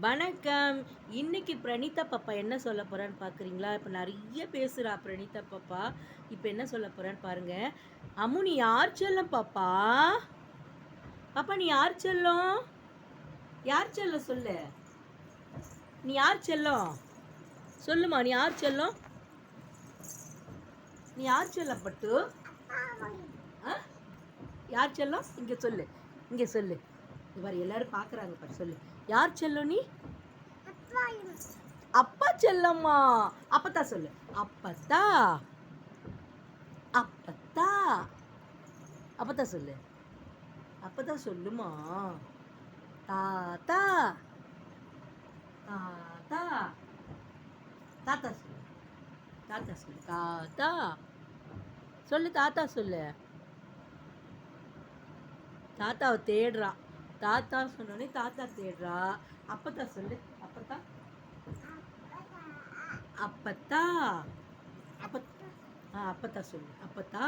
வணக்கம். இன்னைக்கு பிரணீதா பாப்பா என்ன சொல்ல போறான்னு பார்க்குறீங்களா? இப்போ நிறைய பேசுகிறா பிரணீதா பாப்பா. இப்போ என்ன சொல்ல போறான்னு பாருங்க. அம்மு நீ யார் செல்லம் பாப்பா? பாப்பா நீ யார் செல்லம்? யார் செல்லம் சொல்லு. நீ யார் செல்லம்? சொல்லுமா நீ யார் செல்லம்? நீ யார் செல்லம் பட்டு? யார் செல்லம்? இங்கே சொல்லு, இங்கே சொல்லு. இவர் எல்லாரும் பார்க்குறாங்க பாரு, சொல்லு. யார் செல்லம் நீ? அப்பா செல்லம்மா. அப்பத்தா சொல்லு. அப்பத்தா, அப்பத்தா, அப்பத்தா சொல்லு. அப்பத்தா சொல்லுமா. தாத்தா, தாத்தா, தாத்தா சொல்லு. தாத்தா சொல்லு. தாத்தா சொல்லு. தாத்தா சொல்லு. தாத்தாவை தேடுறா. தாத்தா சொன்னோடனே தாத்தா தேடுறா. அப்பத்தா சொல்லு. அப்பத்தா, அப்பத்தா, அப்பத்தா சொல்லு. அப்பத்தா,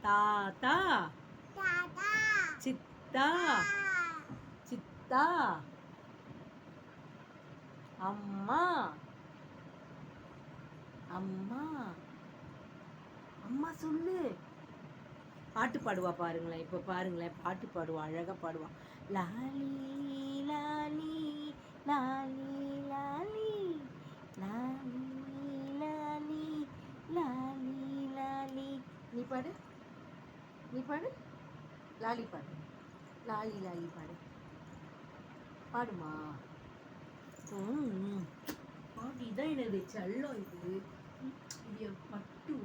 தாத்தா, சித்தா, சித்தா, அம்மா, அம்மா, அம்மா சொல்லு. பாட்டு பாடுவா பாருங்களேன். இப்போ பாருங்களேன், பாட்டு பாடுவா, அழகாக பாடுவா. லாலி லாலி லாலி லாலி லாலி லாலி லாலி லாலி. நீ பாடு, நீ பாடு. லாலி பாடு. லாலி லாலி பாடு. பாடுமா. பாட்டு இதான் எனது செல்லம். இது இது என் பட்டு,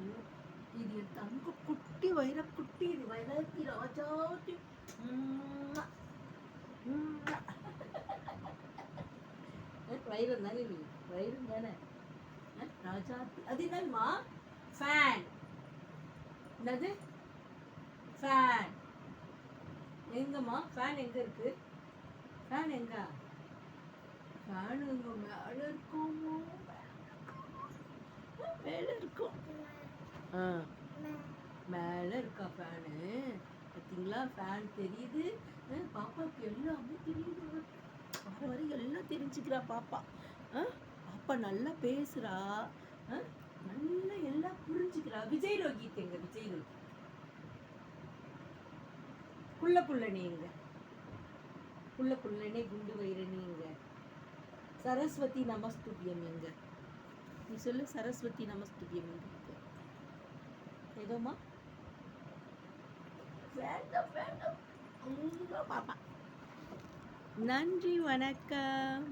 இது என் தங்க குட்டி, வைர குட்டி, இது வைரத்தி ராஜாத்தி. வைரம் தானே நீ, வைரம் தானே ராஜாத்தி. அது என்னம்மா? ஃபேன். என்னது ஃபேன்? எங்கம்மா ஃபேன்? எங்க இருக்கு ஃபேன்? எங்க ஃபேன்? எங்க மேல இருக்கும், மேல இருக்கும். மேல இருக்கா ஃபேனு? பார்த்தீங்களா? ஃபேன் தெரியுது. பாப்பாவுக்கு எல்லாமே தெரியுது. வர வர எல்லாம் தெரிஞ்சுக்கிறா பாப்பா. பாப்பா நல்லா பேசுறா. நல்லா எல்லாம் புரிஞ்சுக்கிறா. விஜய் ரோஹித் எங்க? விஜய் ரோஹித் புள்ள புள்ளனே எங்க? புள்ள புள்ளனே குண்டு வைரனே எங்க? சரஸ்வதி நமஸ்துபியம் எங்க? நீ சொல்லு. சரஸ்வதி நமஸ்துபியம் எங்க? ஏதோமா வேண்டாம் வேண்டாம். பாப்பா. நன்றி, வணக்கம்.